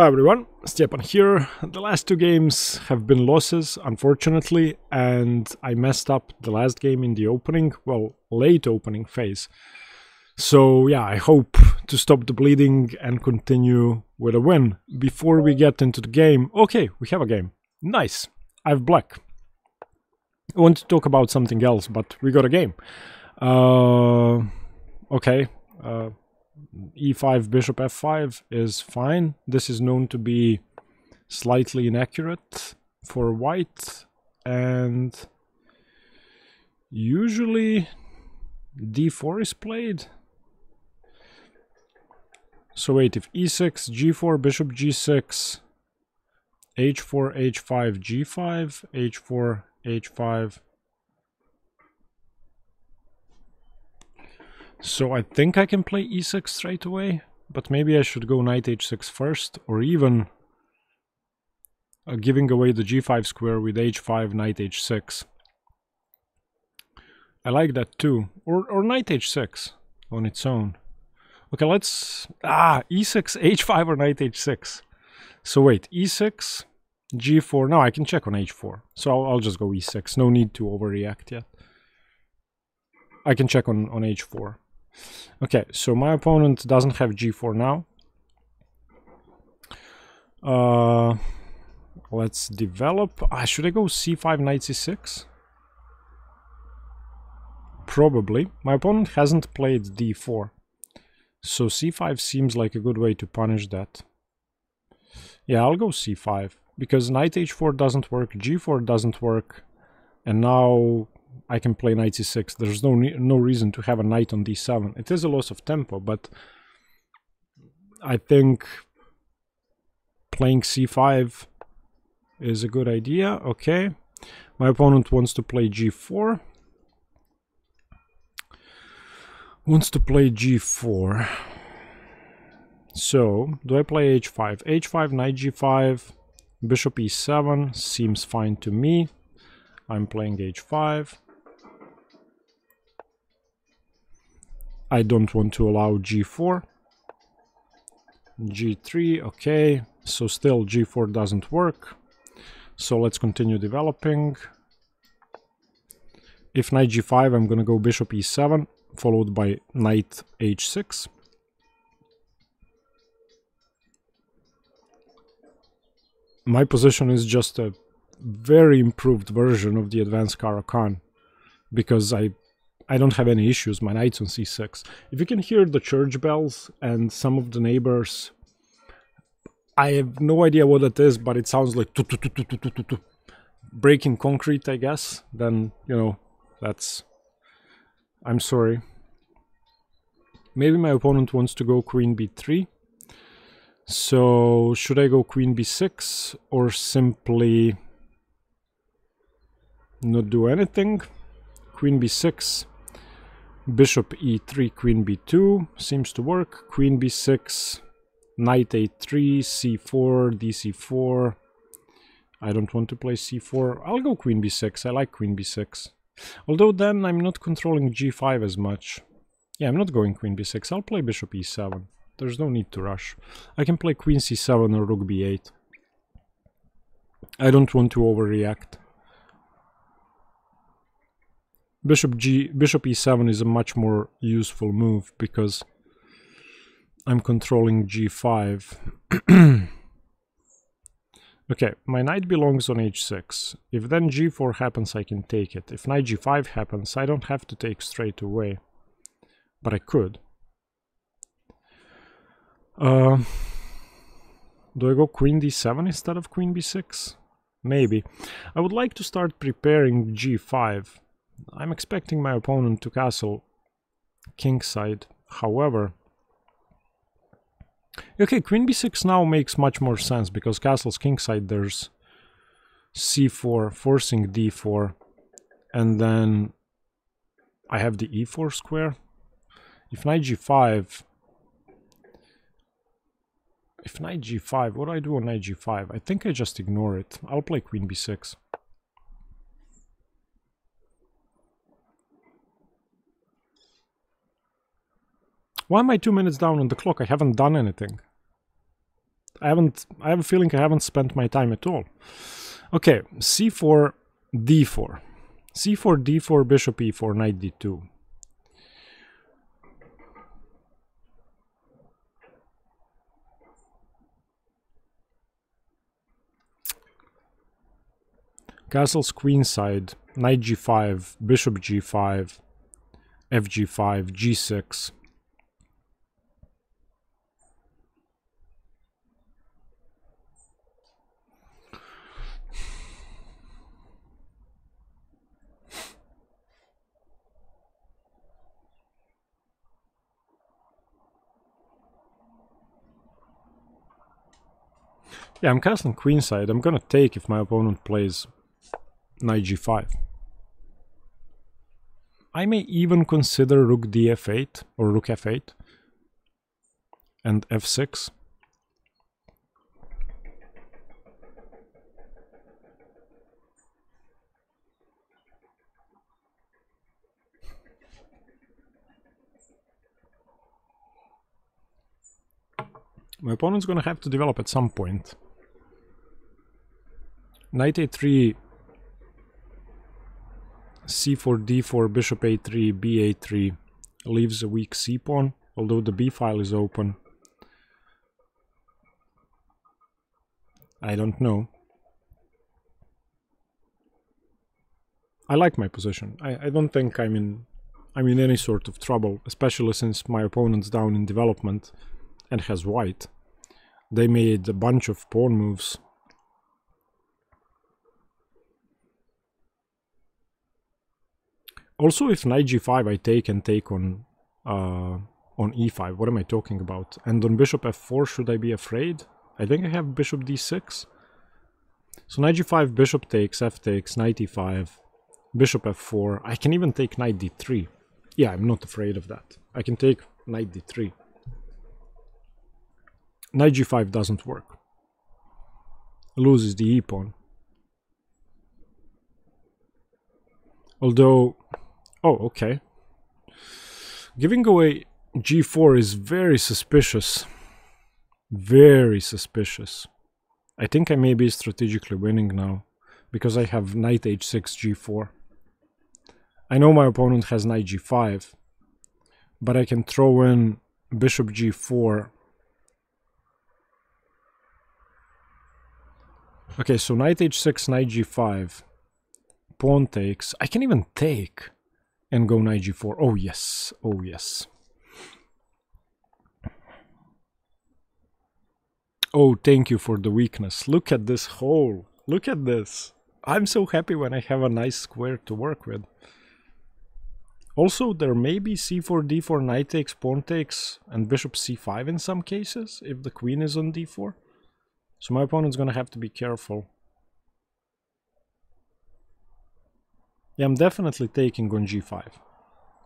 Hi everyone, Stepan here. The last two games have been losses, unfortunately, and I messed up the last game in the opening, well, late opening phase. So yeah, I hope to stop the bleeding and continue with a win. Before we get into the game, okay, we have a game. Nice. I have black. I want to talk about something else, but we got a game. Okay. E5 bishop f5 is fine. This is known to be slightly inaccurate for white, and usually d4 is played. So wait, if e6, g4, bishop g6, h4, h5, g5, h4, h5. So I think I can play e6 straight away, but maybe I should go knight h6 first, or even giving away the g5 square with h5, knight h6. I like that too. Or knight h6 on its own. Okay, let's... e6, h5 or knight h6. So wait, e6, g4... No, I can check on h4. So I'll just go e6. No need to overreact yet. I can check on h4. Okay, so my opponent doesn't have g4 now. Let's develop. Should I go c5, knight c6? Probably. My opponent hasn't played d4. So c5 seems like a good way to punish that. Yeah, I'll go c5. Because knight h4 doesn't work, g4 doesn't work. And now I can play knight c6. There's no reason to have a knight on d7. It is a loss of tempo, but I think playing c5 is a good idea. Okay, my opponent wants to play g4. So, do I play h5? h5, knight g5, bishop e7 seems fine to me. I'm playing h5. I don't want to allow g4. g3, okay. So still g4 doesn't work. So let's continue developing. If knight g5, I'm gonna go bishop e7, followed by knight h6. My position is just a very improved version of the advanced Caro-Kann, because I don't have any issues. My knight's on c6. If you can hear the church bells and some of the neighbors, I have no idea what it is, but it sounds like breaking concrete, I guess. Then, you know, that's... I'm sorry. Maybe my opponent wants to go queen b3. So, should I go queen b6 or simply not do anything? Queen b6. Bishop e3, queen b2 seems to work. Queen b6, knight a3, c4, dc4. I don't want to play c4. I'll go queen b6. I like queen b6. Although then I'm not controlling g5 as much. Yeah, I'm not going queen b6. I'll play bishop e7. There's no need to rush. I can play queen c7 or rook b8. I don't want to overreact. Bishop e7 is a much more useful move because I'm controlling g5. Okay, my knight belongs on h6. If then g4 happens, I can take it. If knight g5 happens, I don't have to take straight away. But I could. Do I go queen d7 instead of queen b6? Maybe. I would like to start preparing g5. I'm expecting my opponent to castle kingside. However, okay, queen b6 now makes much more sense because castles kingside there's c4 forcing d4, and then I have the e4 square. If knight g5, what do I do on knight g5? I think I just ignore it. I'll play queen b6. Why am I 2 minutes down on the clock? I haven't done anything. I have a feeling I haven't spent my time at all. Okay, c4, d4. c4, d4, bishop e4, knight d2. Castle's queenside, knight g5, bishop g5, fg5, g6. Yeah, I'm castling queenside. I'm gonna take if my opponent plays knight g5. I may even consider rook df8 or rook f8 and f6. My opponent's gonna have to develop at some point. Knight a3, c4, d4, bishop a3, b8-3 leaves a weak c-pawn, although the b file is open. I don't know. I like my position. I don't think I'm in any sort of trouble, especially since my opponent's down in development and has white. They made a bunch of pawn moves. Also, if knight g5 I take on e5, what am I talking about? And on bishop f4, should I be afraid? I think I have bishop d6. So knight g5, bishop takes, f takes, knight e5, bishop f4. I can even take knight d3. Yeah, I'm not afraid of that. I can take knight d3. Knight g5 doesn't work. Loses the e-pawn. Although... Oh, okay. Giving away g4 is very suspicious. Very suspicious. I think I may be strategically winning now, because I have knight h6, g4. I know my opponent has knight g5, but I can throw in bishop g4. Okay, so knight h6, knight g5, pawn takes. I can even take and go knight g4. Oh yes, oh yes. Oh, thank you for the weakness. Look at this hole. Look at this. I'm so happy when I have a nice square to work with. Also, there may be c4, d4, knight takes, pawn takes, and bishop c5 in some cases, if the queen is on d4. So my opponent's gonna have to be careful. Yeah, I'm definitely taking on g5.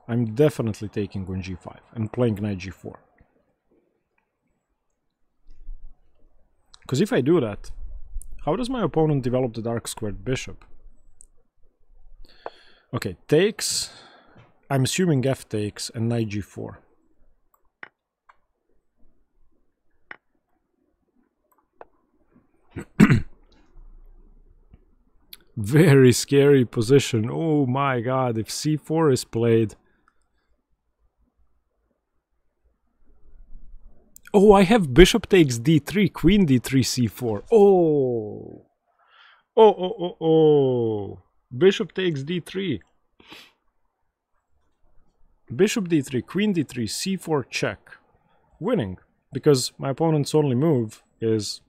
I'm definitely taking on g5 and playing knight g4. Because if I do that, how does my opponent develop the dark squared bishop? Okay, takes. I'm assuming f takes and knight g4. Very scary position. Oh my god, if c4 is played. Oh, I have bishop takes d3, queen d3, c4. Oh. Oh. Bishop takes d3. Bishop d3, queen d3, c4 check. Winning. Because my opponent's only move is...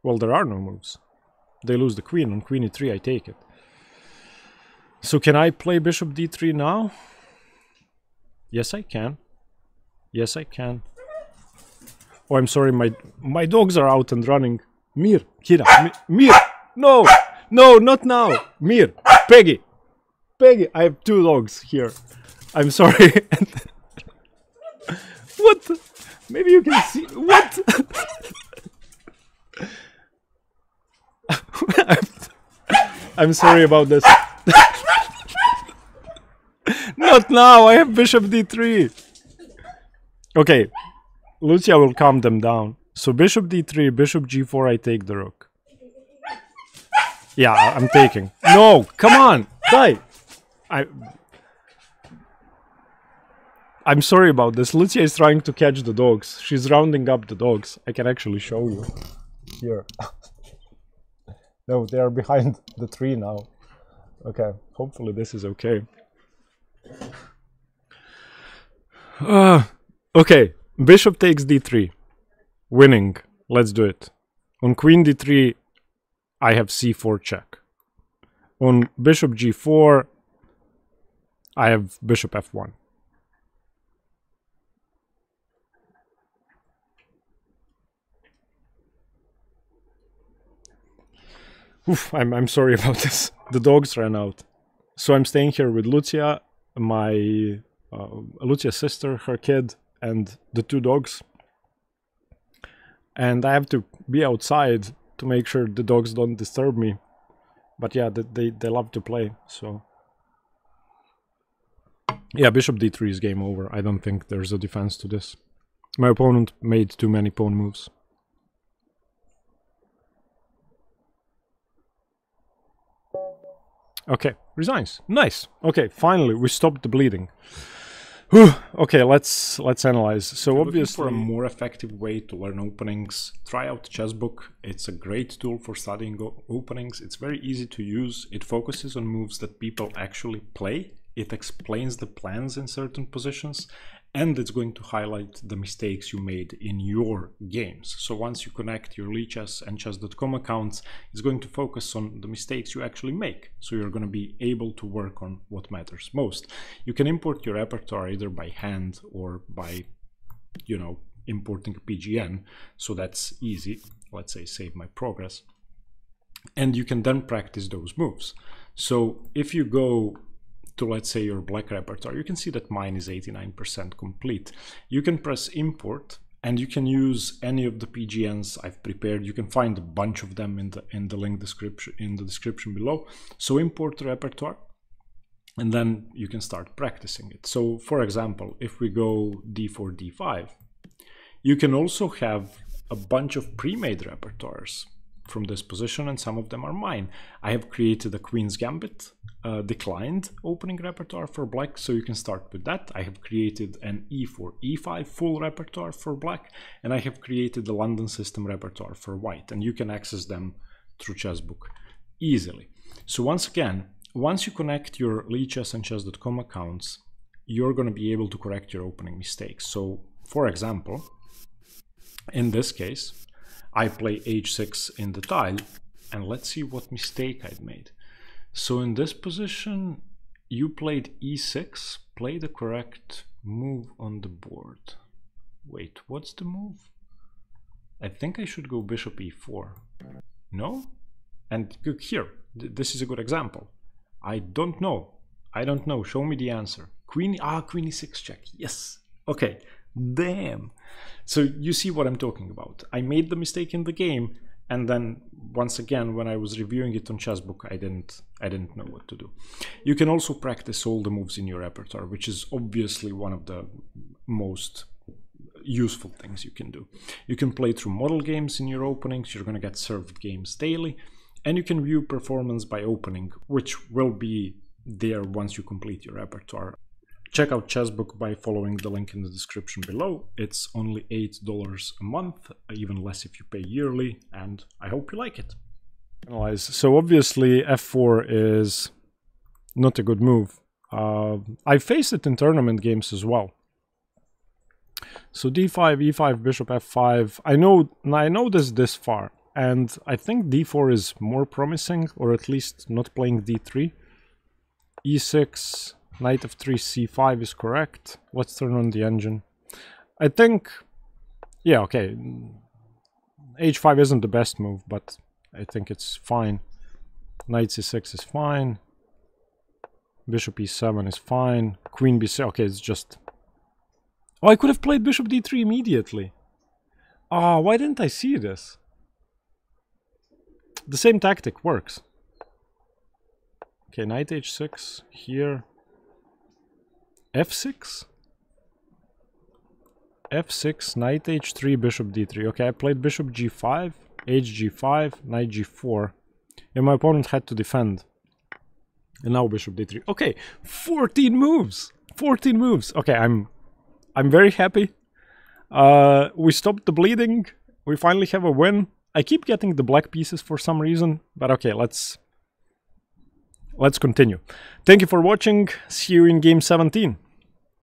Well, there are no moves. They lose the queen. On queen e3, I take it. So can I play bishop d3 now? Yes, I can. Yes, I can. Oh, I'm sorry, my dogs are out and running. Mir, Kira, Mir, no, no, not now. Mir, Peggy, Peggy, I have two dogs here. I'm sorry. What? Maybe you can see, what? I'm sorry about this. Not now, I have bishop d3. Okay. Lucia will calm them down. So bishop d3, bishop g4, I take the rook. Yeah, I'm taking. No, come on, die. I'm sorry about this. Lucia is trying to catch the dogs. She's rounding up the dogs. I can actually show you. Here. No, they are behind the tree now. Okay, hopefully this is okay. Okay, bishop takes d3. Winning. Let's do it. On queen d3, I have c4 check. On bishop g4, I have bishop f1. Oof, I'm sorry about this. The dogs ran out. So I'm staying here with Lucia, my Lucia's sister, her kid, and the two dogs. And I have to be outside to make sure the dogs don't disturb me. But yeah, they love to play, so... Yeah, bishop d3 is game over. I don't think there's a defense to this. My opponent made too many pawn moves. Okay, resigns. Nice. Okay, finally we stopped the bleeding. Whew. Okay, let's analyze. So obviously, for a more effective way to learn openings, try out Chessbook. It's a great tool for studying openings. It's very easy to use. It focuses on moves that people actually play. It explains the plans in certain positions, and it's going to highlight the mistakes you made in your games. So once you connect your Lichess and Chess.com accounts, it's going to focus on the mistakes you actually make. So you're going to be able to work on what matters most. You can import your repertoire either by hand or by, you know, importing a PGN. So that's easy. Let's say save my progress. And you can then practice those moves. So if you go to, let's say, your black repertoire, you can see that mine is 89% complete. You can press import and you can use any of the PGNs I've prepared. You can find a bunch of them in the link description, in the description below. So import the repertoire and then you can start practicing it. So for example, if we go d4, d5, you can also have a bunch of pre-made repertoires from this position, and some of them are mine. I have created a Queen's Gambit declined opening repertoire for black, so you can start with that. I have created an e4, e5 full repertoire for black, and I have created the London system repertoire for white, and you can access them through Chessbook easily. So once again, once you connect your Lichess and Chess.com accounts, you're going to be able to correct your opening mistakes. So for example, in this case, I play h6 in the tile, and let's see what mistake I'd made. So in this position, you played e6, play the correct move on the board. Wait, what's the move? I think I should go bishop e4. No? And here, this is a good example. I don't know. I don't know. Show me the answer. Queen e6 check. Yes. Okay. Damn. So you see what I'm talking about. I made the mistake in the game, and then once again, when I was reviewing it on Chessbook, I didn't know what to do. You can also practice all the moves in your repertoire, which is obviously one of the most useful things you can do. You can play through model games in your openings. You're going to get served games daily, and you can view performance by opening, which will be there once you complete your repertoire. Check out Chessbook by following the link in the description below. It's only $8 a month, even less if you pay yearly, and I hope you like it. So obviously f4 is not a good move. I faced it in tournament games as well. So d5, e5, bishop f5. I know this far, and I think d4 is more promising, or at least not playing d3. e6. Knight f3, c5 is correct. Let's turn on the engine. I think, yeah, okay. h5 isn't the best move, but I think it's fine. Knight c6 is fine. Bishop e7 is fine. Queen b6, okay, it's just... Oh, I could have played bishop d3 immediately. Ah, why didn't I see this? The same tactic works. Okay, knight h6 here. f6? f6, knight h3, bishop d3. Okay, I played bishop g5, hg5, knight g4. And my opponent had to defend. And now bishop d3. Okay, 14 moves! 14 moves! Okay, I'm very happy. We stopped the bleeding. We finally have a win. I keep getting the black pieces for some reason. But okay, let's continue. Thank you for watching. See you in game 17.